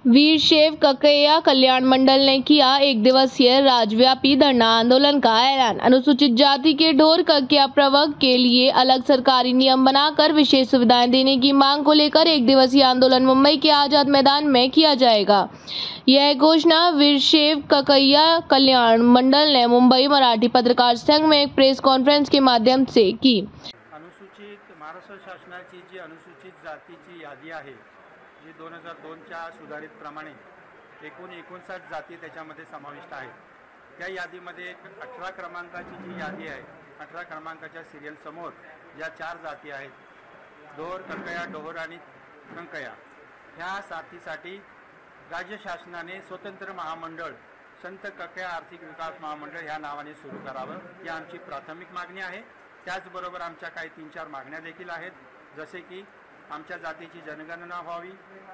वीरशैव ककैया कल्याण मंडल ने किया एक दिवसीय राज्यव्यापी धरना आंदोलन का ऐलान। अनुसूचित जाति के ढोर ककैया प्रवर्ग के लिए अलग सरकारी नियम बनाकर विशेष सुविधाएं देने की मांग को लेकर एक दिवसीय आंदोलन मुंबई के आजाद मैदान में किया जाएगा। यह घोषणा वीरशैव ककैया कल्याण मंडल ने मुंबई मराठी पत्रकार संघ में एक प्रेस कॉन्फ्रेंस के माध्यम से की। अनुसूचित महाराष्ट्र शासनाची जी अनुसूचित जातीची यादी आहे जी 2002च्या सुधारित प्रमाणे एकूण 59 जाती त्याच्यामध्ये समाविष्ट आहेत। त्या यादीमध्ये 18 क्रमांकाची जी यादी आहे, 18 क्रमांकाच्या सिरियल समोर ज्या 4 जाती आहेत, ढोर ककैया ढोर आणि कंकैया, ह्या जातीसाठी राज्य शासनाने स्वतंत्र महामंडळ संत ककैया आर्थिक विकास महामंडळ ह्या नावाने सुरू करावं, ही आमची प्राथमिक मागणी आहे। त्याचबरोबर आमच्या काही 3-4 मागण्या देखील आहेत, जसे की आमच्या जातीची जनगणना व्हावी,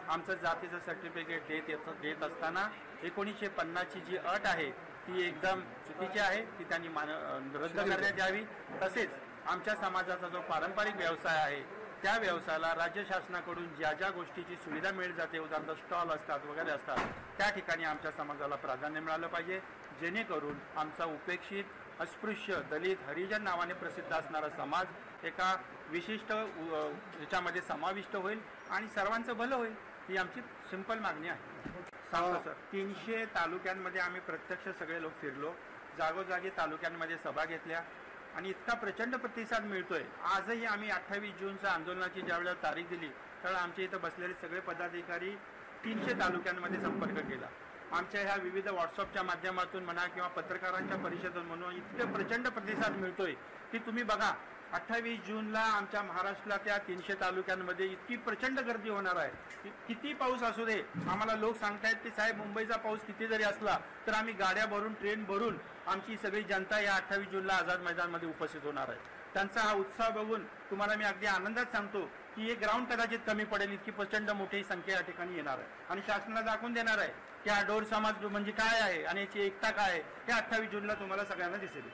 आमचं जातीचं सर्टिफिकेट देत असताना 1950ची जी अट आहे ती एकदम चुकीची आहे, ती त्यांनी रद्द करण्यात यावी। तसेच आमच्या समाजाचा जो पारंपरिक व्यवसाय आहे त्या व्यवसायाला राज्य शासनाकडून ज्या ज्या गोष्टीची सुविधा मिळत जाते, उदाहरणार्थ स्टॉल असतात वगैरे असतात, त्या ठिकाणी आमच्या समाजाला प्राधान्य मिळालं पाहिजे, जेणेकरून आमचा उपेक्षित, अस्पृश्य, दलित, हरिजन नावाने प्रसिद्ध असणारा समाज एका विशिष्ट याच्यामध्ये समाविष्ट होईल आणि सर्वांचं भलं होईल, ही आमची सिंपल मागणी आहे। सांगतो सर, 300 तालुक्यांमध्ये आम्ही प्रत्यक्ष सगळे लोक फिरलो, जागोजागी तालुक्यांमध्ये सभा घेतल्या आणि इतका प्रचंड प्रतिसाद मिळतोय। आजही आम्ही 28 जूनच्या आंदोलनाची ज्यावेळेला तारीख दिली त्यावेळेला आमच्या इथं बसलेले सगळे पदाधिकारी 300 तालुक्यांमध्ये संपर्क केला। आमच्या ह्या विविध व्हॉट्सअपच्या माध्यमातून म्हणा किंवा पत्रकारांच्या परिषदेतून म्हणून इतके प्रचंड प्रतिसाद मिळतोय की तुम्ही बघा, 28 जूनला आमच्या महाराष्ट्रातल्या 300 तालुक्यांमध्ये इतकी प्रचंड गर्दी होणार आहे। किती पाऊस असू दे, आम्हाला लोक सांगतायत की साहेब मुंबईचा पाऊस किती जरी असला तर आम्ही गाड्या भरून, ट्रेन भरून आमची सगळी जनता या 28 जूनला आझाद मैदानमध्ये उपस्थित होणार आहे। त्यांचा हा उत्साह बघून तुम्हाला मी अगदी आनंदात सांगतो की हे ग्राउंड कदाचित कमी पडेल, इतकी प्रचंड मोठी संख्या या ठिकाणी येणार आहे आणि शासनाला दाखवून देणार आहे की हा ढोर समाज म्हणजे काय आहे आणि याची एकता काय आहे, हे 28 जूनला तुम्हाला सगळ्यांना दिसेल।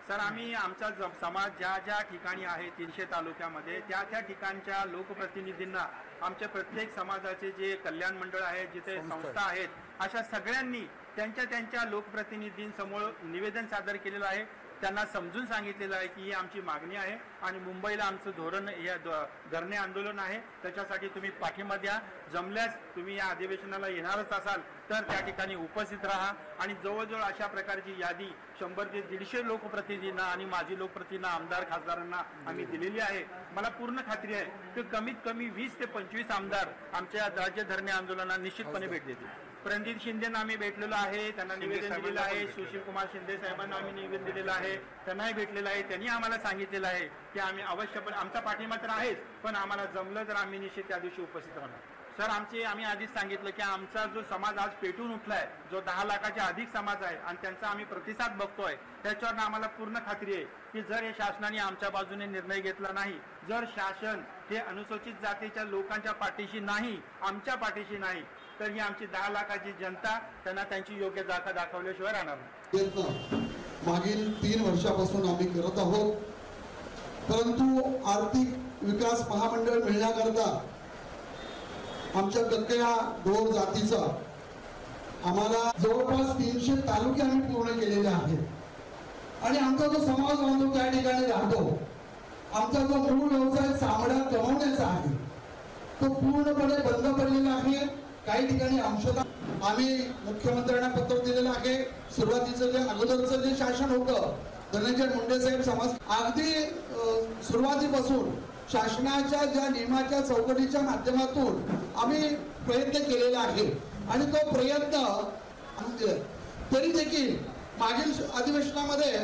सर, आम्ही आमचा समाज ज्या ज्या ठिकाणी आहे 300 तालुक्यामध्ये त्या त्या ठिकाणच्या लोकप्रतिनिधींना, आमच्या प्रत्येक समाजाचे जे कल्याण मंडळ आहे, जिथे संस्था आहेत, अशा सगळ्यांनी त्यांच्या त्यांच्या लोकप्रतिनिधींसमोर निवेदन सादर केलेलं आहे। त्यांना समजून सांगितलेलं आहे की ही आमची मागणी आहे आणि मुंबईला आमचं धोरण हे धरणे आंदोलन आहे, त्याच्यासाठी तुम्ही पाठिंबा द्या। जमल्यास तुम्ही या अधिवेशनाला येणारच असाल तर त्या ठिकाणी उपस्थित राहा आणि जवळजवळ अशा प्रकारची यादी 100 ते 150 लोकप्रतिनिधींना आणि माजी लोकप्रतिनिधींना, आमदार खासदारांना आम्ही दिलेली आहे। मला पूर्ण खात्री आहे की कमीत कमी 20 ते 25 आमदार आमच्या राज्य धरणे आंदोलनाला निश्चितपणे भेट देतील। प्रणजित शिंदेंना आम्ही भेटलेलो आहे, त्यांना निवेदन दिलेलं आहे। सुशील कुमार शिंदे साहेबांना आम्ही निवेदन दिलेलं आहे, त्यांनाही भेटलेलं आहे। त्यांनी आम्हाला सांगितलेलं आहे की आम्ही अवश्यपणे, आमचा पाठिंबा तर आहेच, पण आम्हाला जमलं तर आम्ही निश्चित त्या दिवशी उपस्थित राहणार। सर, आम्ही आधीच सांगितलं की आमचा जो समाज आज पेटून उठलाय, जो 10 लाखाच्या अधिक समाज आहे आणि त्यांचा आम्ही प्रतिसाद बघतोय, त्याच्यावर आम्हाला पूर्ण खात्री आहे की जर हे शासनाने आमच्या बाजूने निर्णय घेतला नाही, जर शासन हे अनुसूचित जातीच्या लोकांच्या पाठीशी नाही, आमच्या पाठीशी नाही, तर ही आमची 10 लाखाची जनता त्यांना त्यांची योग्य जागा दाखवल्याशिवाय राहणार नाही। मागील 3 वर्षापासून आम्ही करत आहोत, परंतु आर्थिक विकास महामंडळ मिळण्याकरता आमच्या ककैया ढोर जातीचा आम्हाला जवळपास 300 तालुके आम्ही पूर्ण केलेले आहेत आणि आमचा जो समाज बांधव त्या ठिकाणी राहतो, आमचा जो मूळ व्यवसाय चामडा कमवण्याचा आहे तो पूर्णपणे बंद पडलेला आहे। काही ठिकाणी अंशतः आम्ही मुख्यमंत्र्यांना पत्र दिलेलं आहे। सुरुवातीचं जे अगोदरचं जे शासन होतं, धनंजय मुंडे साहेब समाज अगदी सुरुवातीपासून शासनाच्या ज्या नियमाच्या चौकटीच्या माध्यमातून आम्ही प्रयत्न केलेला आहे आणि तो प्रयत्न तरी देखील मागील अधिवेशनामध्ये